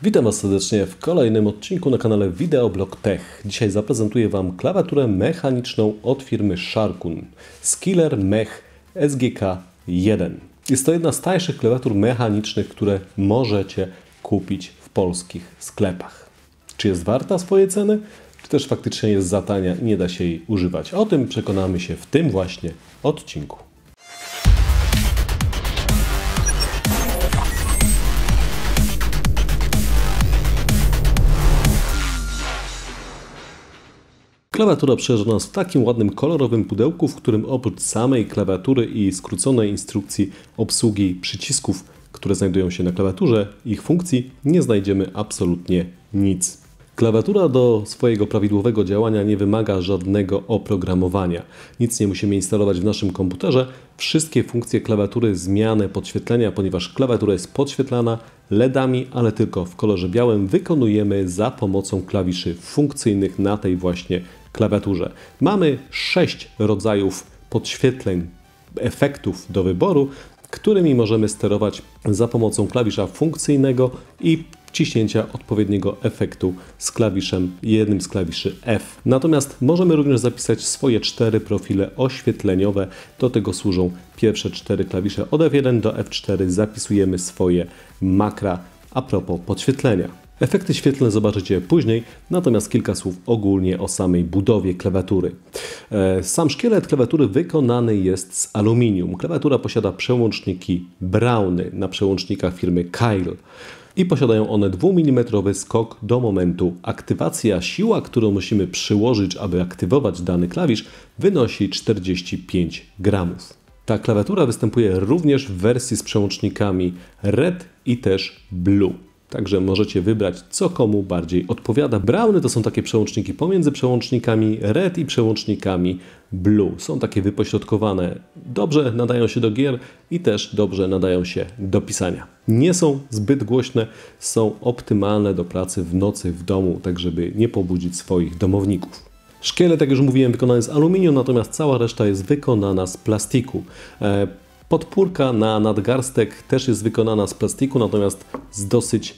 Witam Was serdecznie w kolejnym odcinku na kanale Videoblog Tech. Dzisiaj zaprezentuję Wam klawiaturę mechaniczną od firmy Sharkun Skiller Mech SGK1. Jest to jedna z tańszych klawiatur mechanicznych, które możecie kupić w polskich sklepach. Czy jest warta swojej ceny, czy też faktycznie jest za tania i nie da się jej używać? O tym przekonamy się w tym właśnie odcinku. Klawiatura przyjeżdża nas w takim ładnym, kolorowym pudełku, w którym oprócz samej klawiatury i skróconej instrukcji obsługi przycisków, które znajdują się na klawiaturze, ich funkcji, nie znajdziemy absolutnie nic. Klawiatura do swojego prawidłowego działania nie wymaga żadnego oprogramowania. Nic nie musimy instalować w naszym komputerze. Wszystkie funkcje klawiatury, zmianę podświetlenia, ponieważ klawiatura jest podświetlana LEDami, ale tylko w kolorze białym, wykonujemy za pomocą klawiszy funkcyjnych na tej właśnie klawiaturze. Mamy 6 rodzajów podświetleń, efektów do wyboru, którymi możemy sterować za pomocą klawisza funkcyjnego i wciśnięcia odpowiedniego efektu z klawiszem, jednym z klawiszy F. Natomiast możemy również zapisać swoje 4 profile oświetleniowe. Do tego służą pierwsze 4 klawisze. Od F1 do F4 zapisujemy swoje makra a propos podświetlenia. Efekty świetlne zobaczycie później, natomiast kilka słów ogólnie o samej budowie klawiatury. Sam szkielet klawiatury wykonany jest z aluminium. Klawiatura posiada przełączniki Browny na przełącznikach firmy Keil i posiadają one 2 mm skok do momentu aktywacji, a siła, którą musimy przyłożyć, aby aktywować dany klawisz, wynosi 45 gramów. Ta klawiatura występuje również w wersji z przełącznikami Red i też Blue. Także możecie wybrać, co komu bardziej odpowiada. Browny to są takie przełączniki pomiędzy przełącznikami Red i przełącznikami Blue. Są takie wypośrodkowane. Dobrze nadają się do gier i też dobrze nadają się do pisania. Nie są zbyt głośne, są optymalne do pracy w nocy w domu, tak żeby nie pobudzić swoich domowników. Szkielet, jak już mówiłem, wykonany z aluminium, natomiast cała reszta jest wykonana z plastiku. Podpórka na nadgarstek też jest wykonana z plastiku, natomiast z dosyć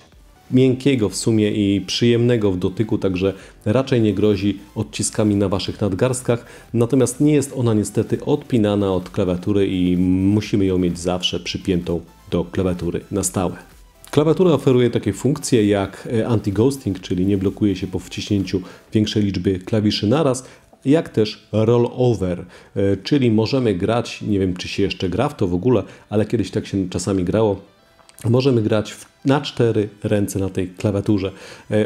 miękkiego w sumie i przyjemnego w dotyku, także raczej nie grozi odciskami na Waszych nadgarstkach. Natomiast nie jest ona niestety odpinana od klawiatury i musimy ją mieć zawsze przypiętą do klawiatury na stałe. Klawiatura oferuje takie funkcje jak anti-ghosting, czyli nie blokuje się po wciśnięciu większej liczby klawiszy naraz, jak też rollover, czyli możemy grać, nie wiem czy się jeszcze gra w to w ogóle, ale kiedyś tak się czasami grało, możemy grać na 4 ręce na tej klawiaturze.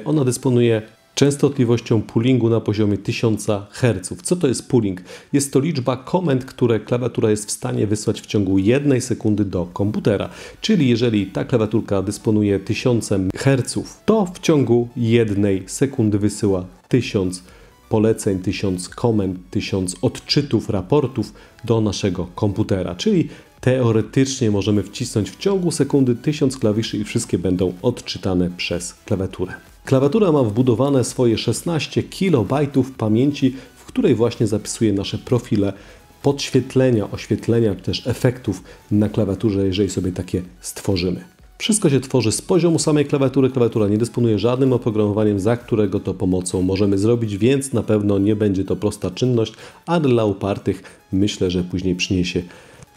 Ona dysponuje częstotliwością poolingu na poziomie 1000 Hz. Co to jest pooling? Jest to liczba komend, które klawiatura jest w stanie wysłać w ciągu 1 sekundy do komputera. Czyli jeżeli ta klawiaturka dysponuje 1000 Hz, to w ciągu 1 sekundy wysyła 1000 poleceń, 1000 komend, 1000 odczytów, raportów do naszego komputera. Czyli teoretycznie możemy wcisnąć w ciągu sekundy 1000 klawiszy i wszystkie będą odczytane przez klawiaturę. Klawiatura ma wbudowane swoje 16 KB pamięci, w której właśnie zapisuje nasze profile podświetlenia, oświetlenia, czy też efektów na klawiaturze, jeżeli sobie takie stworzymy. Wszystko się tworzy z poziomu samej klawiatury. Klawiatura nie dysponuje żadnym oprogramowaniem, za którego to pomocą możemy zrobić, więc na pewno nie będzie to prosta czynność, a dla upartych myślę, że później przyniesie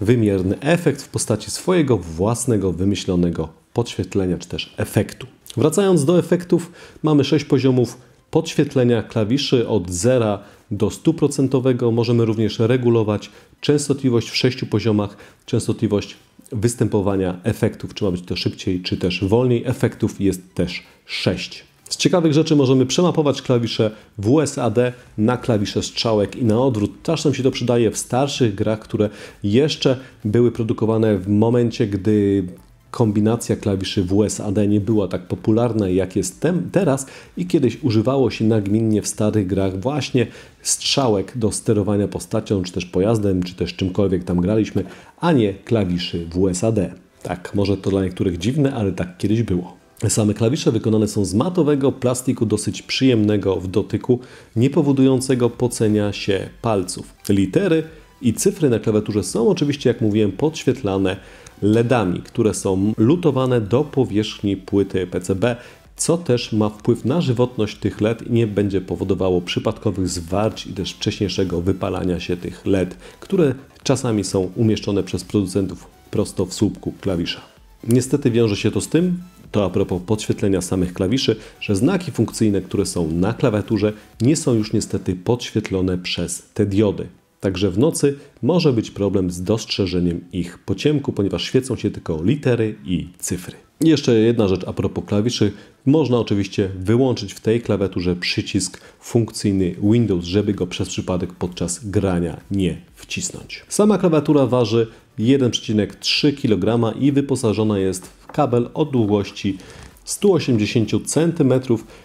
wymierny efekt w postaci swojego własnego, wymyślonego podświetlenia czy też efektu. Wracając do efektów, mamy 6 poziomów podświetlenia klawiszy od 0 do 100%. Możemy również regulować częstotliwość w 6 poziomach, częstotliwość występowania efektów, czy ma być to szybciej, czy też wolniej. Efektów jest też 6. Z ciekawych rzeczy możemy przemapować klawisze WSAD na klawisze strzałek i na odwrót. Czasem się to przydaje w starszych grach, które jeszcze były produkowane w momencie, gdy kombinacja klawiszy WSAD nie była tak popularna jak jest teraz i kiedyś używało się nagminnie w starych grach właśnie strzałek do sterowania postacią, czy też pojazdem, czy też czymkolwiek tam graliśmy, a nie klawiszy WSAD. Tak, może to dla niektórych dziwne, ale tak kiedyś było. Same klawisze wykonane są z matowego plastiku dosyć przyjemnego w dotyku, nie powodującego pocenia się palców. Litery i cyfry na klawiaturze są oczywiście, jak mówiłem, podświetlane LEDami, które są lutowane do powierzchni płyty PCB co też ma wpływ na żywotność tych LED i nie będzie powodowało przypadkowych zwarć i też wcześniejszego wypalania się tych LED, które czasami są umieszczone przez producentów prosto w słupku klawisza. Niestety wiąże się to z tym, to a propos podświetlenia samych klawiszy, że znaki funkcyjne, które są na klawiaturze, nie są już niestety podświetlone przez te diody. Także w nocy może być problem z dostrzeżeniem ich po ciemku, ponieważ świecą się tylko litery i cyfry. I jeszcze jedna rzecz a propos klawiszy. Można oczywiście wyłączyć w tej klawiaturze przycisk funkcyjny Windows, żeby go przez przypadek podczas grania nie wcisnąć. Sama klawiatura waży 1,3 kg i wyposażona jest w kabel o długości 180 cm,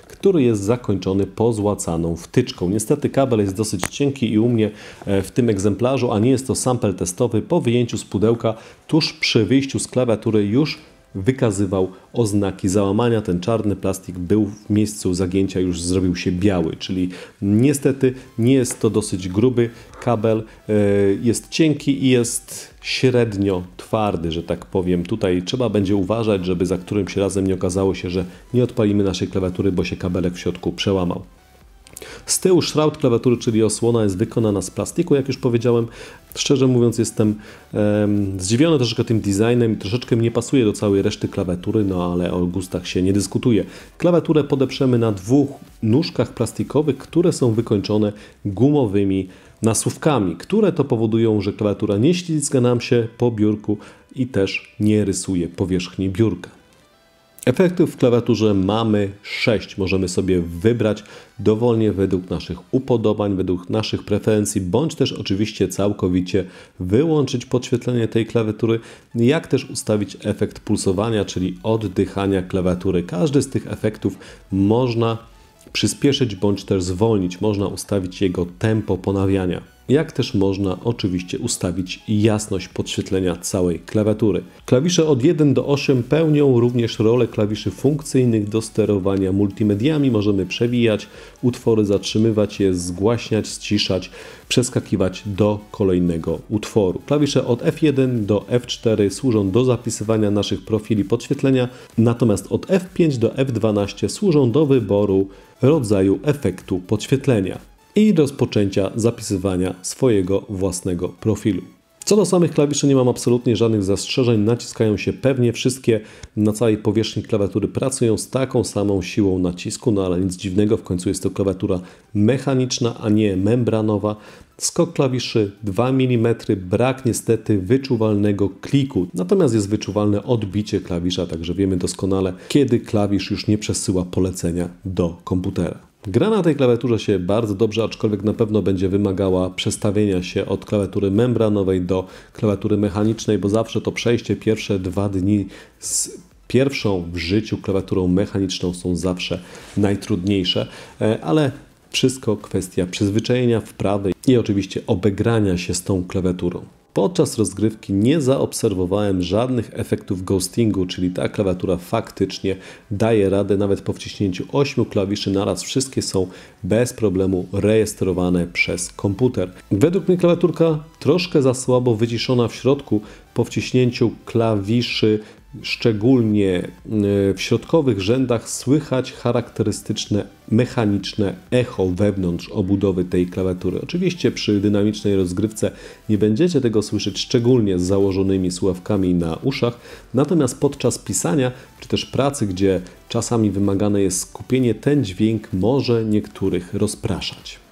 który jest zakończony pozłacaną wtyczką. Niestety kabel jest dosyć cienki i u mnie w tym egzemplarzu, a nie jest to sample testowy, po wyjęciu z pudełka tuż przy wyjściu z klawiatury już wykazywał oznaki załamania. Ten czarny plastik był w miejscu zagięcia, już zrobił się biały, czyli niestety nie jest to dosyć gruby kabel, jest cienki i jest średnio twardy, że tak powiem. Tutaj trzeba będzie uważać, żeby za którymś razem nie okazało się, że nie odpalimy naszej klawiatury, bo się kabelek w środku przełamał. Z tyłu szraut klawiatury, czyli osłona, jest wykonana z plastiku, jak już powiedziałem. Szczerze mówiąc, jestem zdziwiony troszeczkę tym designem i troszeczkę nie pasuje do całej reszty klawiatury, no ale o gustach się nie dyskutuje. Klawiaturę podeprzemy na dwóch nóżkach plastikowych, które są wykończone gumowymi nasuwkami, które to powodują, że klawiatura nie ślizga nam się po biurku i też nie rysuje powierzchni biurka. Efektów w klawiaturze mamy 6. Możemy sobie wybrać dowolnie według naszych upodobań, według naszych preferencji, bądź też oczywiście całkowicie wyłączyć podświetlenie tej klawiatury, jak też ustawić efekt pulsowania, czyli oddychania klawiatury. Każdy z tych efektów można przyspieszyć bądź też zwolnić. Można ustawić jego tempo ponawiania. Jak też można oczywiście ustawić jasność podświetlenia całej klawiatury. Klawisze od 1 do 8 pełnią również rolę klawiszy funkcyjnych do sterowania multimediami. Możemy przewijać utwory, zatrzymywać je, zgłaśniać, ściszać, przeskakiwać do kolejnego utworu. Klawisze od F1 do F4 służą do zapisywania naszych profili podświetlenia, natomiast od F5 do F12 służą do wyboru rodzaju efektu podświetlenia i rozpoczęcia zapisywania swojego własnego profilu. Co do samych klawiszy nie mam absolutnie żadnych zastrzeżeń, naciskają się pewnie wszystkie na całej powierzchni klawiatury, pracują z taką samą siłą nacisku, no ale nic dziwnego, w końcu jest to klawiatura mechaniczna, a nie membranowa. Skok klawiszy 2 mm, brak niestety wyczuwalnego kliku, natomiast jest wyczuwalne odbicie klawisza, także wiemy doskonale, kiedy klawisz już nie przesyła polecenia do komputera. Gra na tej klawiaturze się bardzo dobrze, aczkolwiek na pewno będzie wymagała przestawienia się od klawiatury membranowej do klawiatury mechanicznej, bo zawsze to przejście pierwsze 2 dni z pierwszą w życiu klawiaturą mechaniczną są zawsze najtrudniejsze, ale wszystko kwestia przyzwyczajenia, wprawy i oczywiście obegrania się z tą klawiaturą. Podczas rozgrywki nie zaobserwowałem żadnych efektów ghostingu, czyli ta klawiatura faktycznie daje radę nawet po wciśnięciu 8 klawiszy naraz. Wszystkie są bez problemu rejestrowane przez komputer. Według mnie klawiaturka troszkę za słabo wyciszona w środku po wciśnięciu klawiszy. Szczególnie w środkowych rzędach słychać charakterystyczne mechaniczne echo wewnątrz obudowy tej klawiatury. Oczywiście przy dynamicznej rozgrywce nie będziecie tego słyszeć, szczególnie z założonymi słuchawkami na uszach, natomiast podczas pisania czy też pracy, gdzie czasami wymagane jest skupienie, ten dźwięk może niektórych rozpraszać.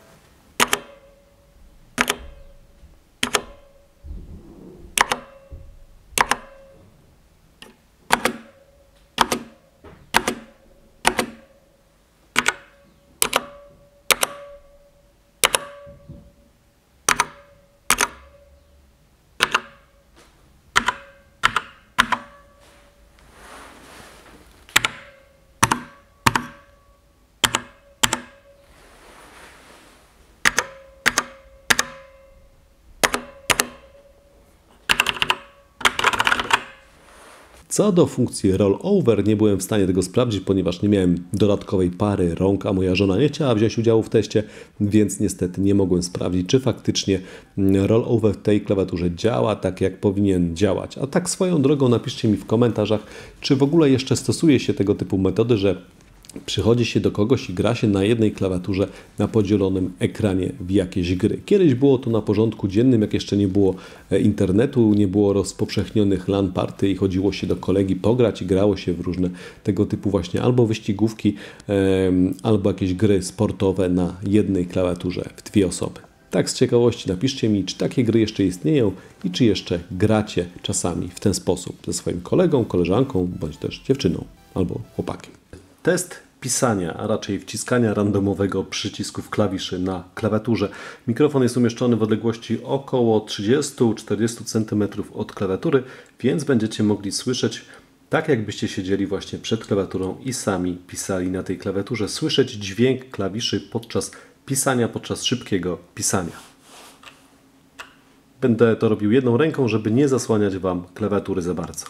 Co do funkcji rollover, nie byłem w stanie tego sprawdzić, ponieważ nie miałem dodatkowej pary rąk, a moja żona nie chciała wziąć udziału w teście, więc niestety nie mogłem sprawdzić, czy faktycznie rollover w tej klawiaturze działa tak, jak powinien działać. A tak swoją drogą napiszcie mi w komentarzach, czy w ogóle jeszcze stosuje się tego typu metody, że przychodzi się do kogoś i gra się na jednej klawiaturze na podzielonym ekranie w jakieś gry. Kiedyś było to na porządku dziennym, jak jeszcze nie było internetu, nie było rozpowszechnionych LAN party i chodziło się do kolegi pograć i grało się w różne tego typu właśnie albo wyścigówki, albo jakieś gry sportowe na jednej klawiaturze w 2 osoby. Tak z ciekawości napiszcie mi, czy takie gry jeszcze istnieją i czy jeszcze gracie czasami w ten sposób ze swoim kolegą, koleżanką, bądź też dziewczyną albo chłopakiem. Test pisania, a raczej wciskania randomowego przycisków klawiszy na klawiaturze. Mikrofon jest umieszczony w odległości około 30-40 cm od klawiatury, więc będziecie mogli słyszeć, tak jakbyście siedzieli właśnie przed klawiaturą i sami pisali na tej klawiaturze, słyszeć dźwięk klawiszy podczas pisania, podczas szybkiego pisania. Będę to robił jedną ręką, żeby nie zasłaniać Wam klawiatury za bardzo.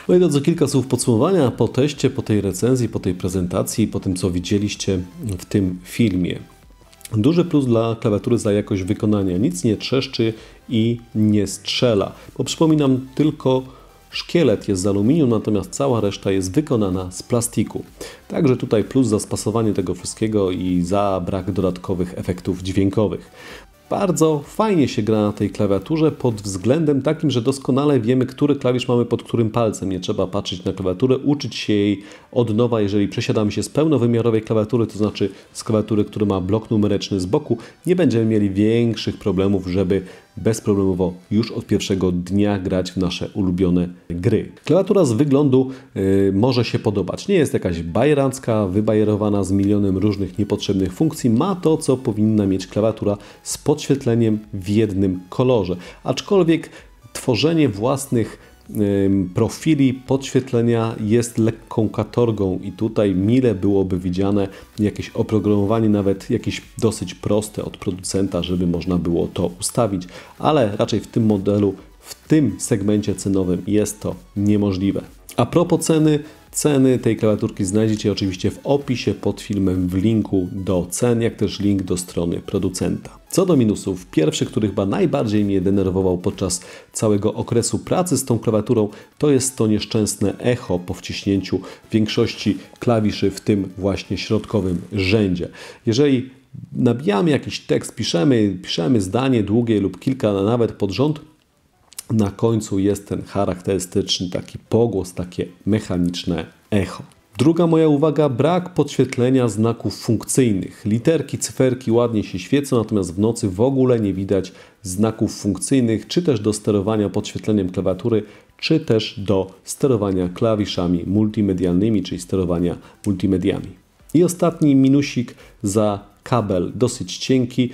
Moi drodzy, kilka słów podsumowania po teście, po tej recenzji, po tej prezentacji, po tym co widzieliście w tym filmie. Duży plus dla klawiatury za jakość wykonania. Nic nie trzeszczy i nie strzela. Bo przypominam, tylko szkielet jest z aluminium, natomiast cała reszta jest wykonana z plastiku. Także tutaj plus za spasowanie tego wszystkiego i za brak dodatkowych efektów dźwiękowych. Bardzo fajnie się gra na tej klawiaturze pod względem takim, że doskonale wiemy, który klawisz mamy pod którym palcem. Nie trzeba patrzeć na klawiaturę, uczyć się jej od nowa. Jeżeli przesiadamy się z pełnowymiarowej klawiatury, to znaczy z klawiatury, która ma blok numeryczny z boku, nie będziemy mieli większych problemów, żeby bezproblemowo już od pierwszego dnia grać w nasze ulubione gry. Klawiatura z wyglądu może się podobać. Nie jest jakaś bajerancka, wybajerowana z milionem różnych niepotrzebnych funkcji. Ma to, co powinna mieć klawiatura z podświetleniem w jednym kolorze. Aczkolwiek tworzenie własnych profili podświetlenia jest lekką katorgą i tutaj mile byłoby widziane jakieś oprogramowanie, nawet jakieś dosyć proste od producenta, żeby można było to ustawić, ale raczej w tym modelu, w tym segmencie cenowym jest to niemożliwe. A propos ceny tej klawiaturki znajdziecie oczywiście w opisie pod filmem w linku do cen, jak też link do strony producenta. Co do minusów, pierwszy, który chyba najbardziej mnie denerwował podczas całego okresu pracy z tą klawiaturą, to jest to nieszczęsne echo po wciśnięciu większości klawiszy w tym właśnie środkowym rzędzie. Jeżeli nabijamy jakiś tekst, piszemy zdanie długie lub kilka nawet pod rząd, na końcu jest ten charakterystyczny taki pogłos, takie mechaniczne echo. Druga moja uwaga, brak podświetlenia znaków funkcyjnych. Literki, cyferki ładnie się świecą, natomiast w nocy w ogóle nie widać znaków funkcyjnych, czy też do sterowania podświetleniem klawiatury, czy też do sterowania klawiszami multimedialnymi, czyli sterowania multimediami. I ostatni minusik za kabel dosyć cienki,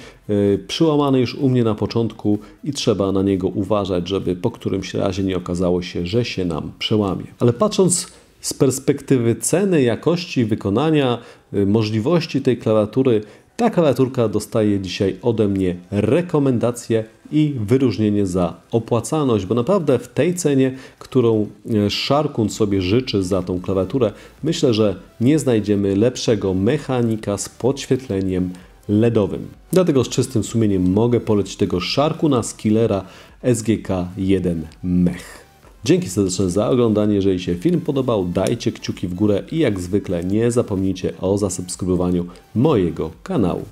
przyłamany już u mnie na początku i trzeba na niego uważać, żeby po którymś razie nie okazało się, że się nam przełamie. Ale patrząc z perspektywy ceny, jakości wykonania, możliwości tej klawiatury, ta klawiaturka dostaje dzisiaj ode mnie rekomendację i wyróżnienie za opłacalność, bo naprawdę w tej cenie, którą Sharkun sobie życzy za tą klawiaturę, myślę, że nie znajdziemy lepszego mechanika z podświetleniem LEDowym. Dlatego z czystym sumieniem mogę polecić tego Sharkuna Skillera SGK1 Mech. Dzięki serdeczne za oglądanie. Jeżeli się film podobał, dajcie kciuki w górę i jak zwykle nie zapomnijcie o zasubskrybowaniu mojego kanału.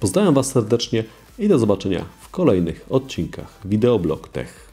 Pozdrawiam Was serdecznie i do zobaczenia w kolejnych odcinkach Videoblog Tech.